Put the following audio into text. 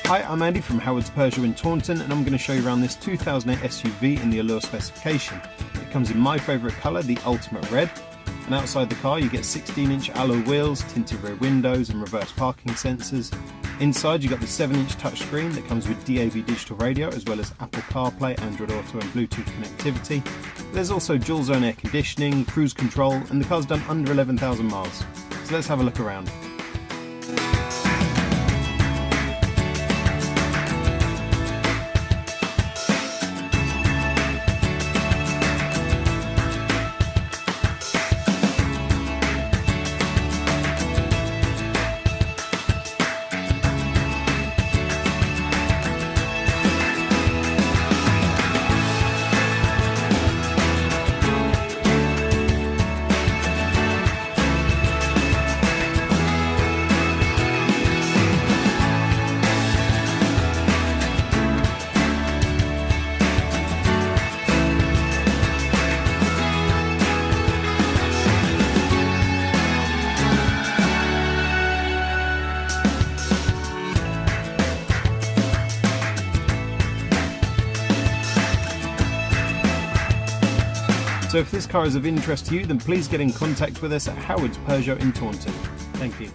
Hi, I'm Andy from Howard's Peugeot in Taunton, and I'm going to show you around this 2008 SUV in the Allure specification. It comes in my favourite colour, the Ultimate Red, and outside the car you get 16-inch alloy wheels, tinted rear windows and reverse parking sensors. Inside you got the 7-inch touchscreen that comes with DAB digital radio as well as Apple CarPlay, Android Auto and Bluetooth connectivity. There's also dual zone air conditioning, cruise control, and the car's done under 11,000 miles. So let's have a look around. So if this car is of interest to you, then please get in contact with us at Howard's Peugeot in Taunton. Thank you.